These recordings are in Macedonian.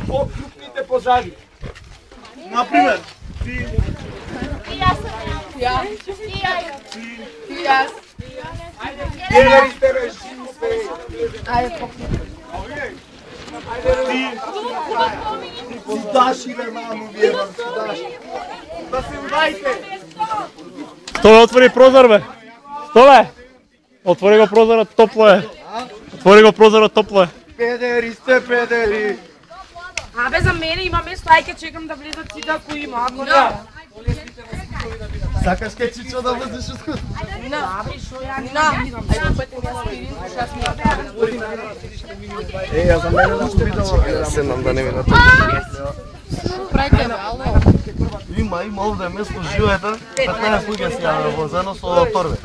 По-крупните позади. Например, ти. Даш или мамо, вие вам си даш. Да се удайте. Столе, отвори прозор, бе. Столе. Отвори го прозорот, топло е. Отвори го прозорот, топло е. Педери сте, педери. Абе, за мене има место, ајде чекам да влезат сите ако има, ако не. Сакаш ке чичо да влезеш од куќа? Абе, шо ја не видам. Ајде, петем ја спирин, шест минути. Ја за мене да видела. Седнам да не ми натој. Прајте, ало. Има овде место живеете, 15 луѓе си јаваме возено со торбе.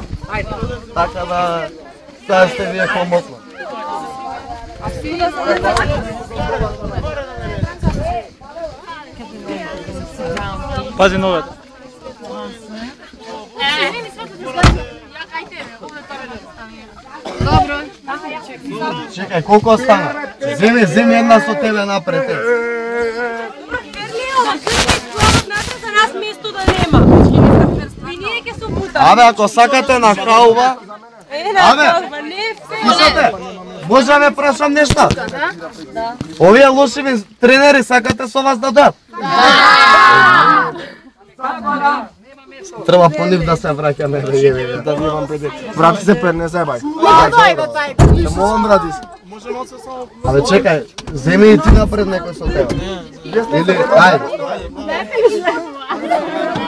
Така да сега сте вие комотно. Пази ногата. Добро. Чекај, колку остана? Земи една со тебе напред. Абе, ако сакате на хауба, слушате, може да ме прашам нешто? Овие лоши ми тренери сакате со вас да дојат? Треба по нив да се враќаме, да ви имам преди. Брати се пред не зебај. Те молам, брати се. Абе, чекај, земи и ти напред некој со тебе. Или, ајде.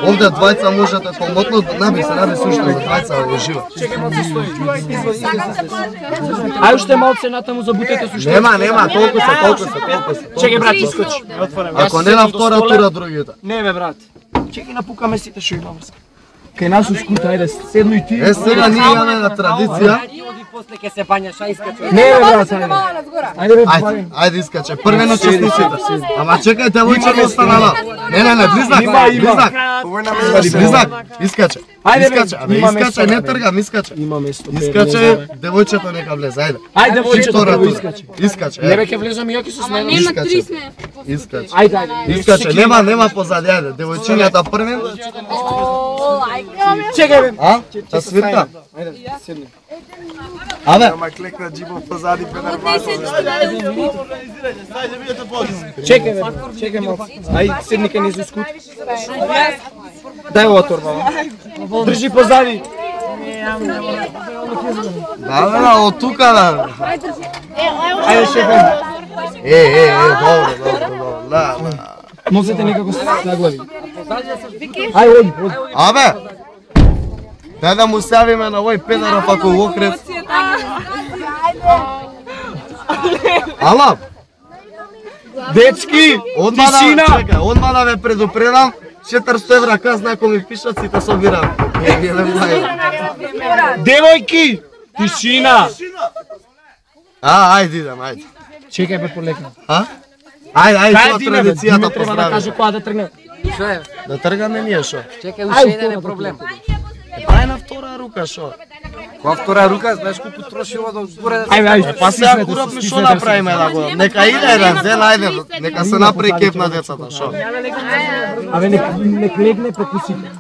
Овде двајца можете помотно, наби се уште за двајца ужива. Ај уште малце натаму забутете со што. Нема, толку се. Чекај брат, искочи. Ако не на втора тура другите. Не бе брат. Чекај напукаме сите што има врска. Кај нас ускута, ајде, седно и ти. Сега ние имаме на традиција. После ќе се бањаш, а искачи. Не бе брат, ајде искаче. Првено честниците. Ама чекајте, војче не останала. Не, близнак. Искаче. Искаче, не тргам, искаче. Има место. Искаче, девојчето нека влезе, ајде. Ајде девојчето искаче. Искаче. Не бе ќе влезам и јаки со снега. Нема три сме. Искаче. Ајде. Искаче, нема позади, ајде. Девојчињата првен. Чекај бе. А? Та свирка. Ајде, седни. Абе. Клекна Джибов позади пенар. Чекај малку. Ај, седни кај низ ускут. Дај ова торба. Држи позади. Да, од тука да. Ајде шефе. Добро. Носете некако наглави. Ај, оди. Абе. Дај да му се јавиме на овој педаров ако го окрет. Ала. Дечки, тишина. Чекај, одма да ве предупредам. 400 евра казна ако ми пишат сите собирам. Девојки, тишина. Ајде идем, ајде. Чекај бе полека. Ајде, тоа Диме традицијата треба да каже која да тргне. Што е? Да тргаме ние шо? Чекај, уште еден е проблем. Ај на втора рука шо? Која втора рука, знаеш колку троши ова до зборе. Ајде, Па сега куравме шо направиме да го. Нека иде еден ден, ајде, нека се направи кеф на децата, шо? Абе не клегне прекусите.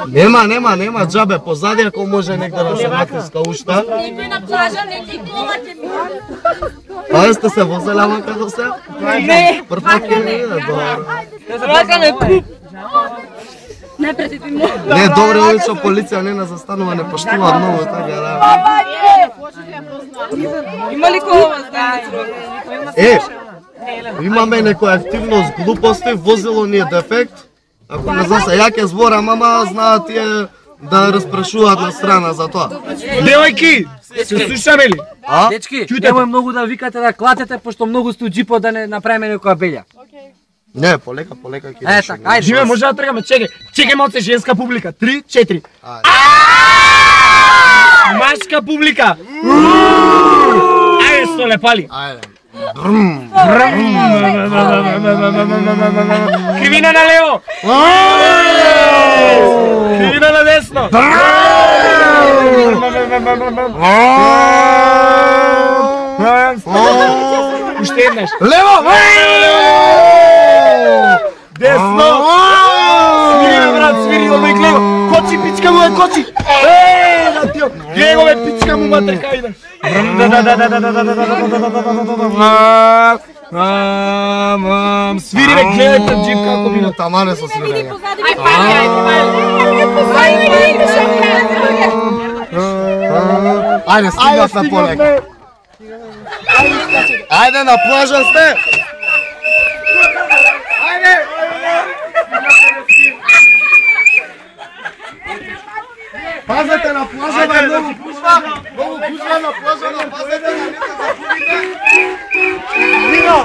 Нема, џабе, позади ако може некој да се натиска уште. Никој на плажа не ги ковате. Ајде сте се возели амака до се? Не. Прв пат ќе не иде, добро. Ракаме куп. Не претите му. Не, добре, овие со полиција не на застанува, не поштуваат многу, така да. Има ли кова знаеш? Имаме некоја активност, глупости, возило ни е дефект. Ако не знам се, ја ќе зборам, ама знаат тие да распрашуваат на страна за тоа. Девојки, се слушаме ли? Дечки, немој многу да викате да клатете, пошто многу сте у джипот да не направиме некоја белја. Не, полека ќе така, ајде. Живе, може да тргаме, чекај малце женска публика. 3, 4. Машка публика. Ајде, Столе, пали. Ајде. Кривина на лево. Кривина на десно. Уште еднаш. Лево! Десно! Свири, брат, свири, овој гледа. Кочи, пичка му е, кочи! На тио! Гледа го, пичка му, матер, кајде. Свири, бе, гледај пред джип како мина. Тамане со свирење. Ајде, стигнат на полек. Ајде, на плажа сте! Пазете на плажа, многу пузва на плажа, пазете на лице за пубите. Вино!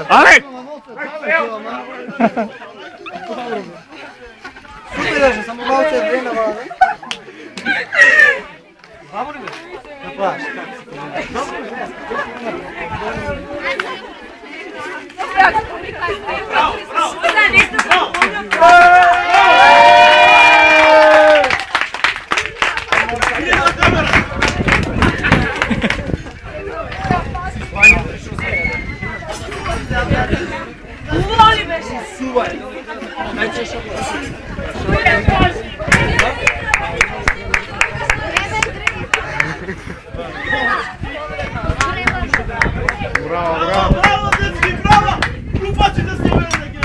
Ale! Samo malo se vreme vada. Bravo, dečki, bravo! Grupači da se uveli neki.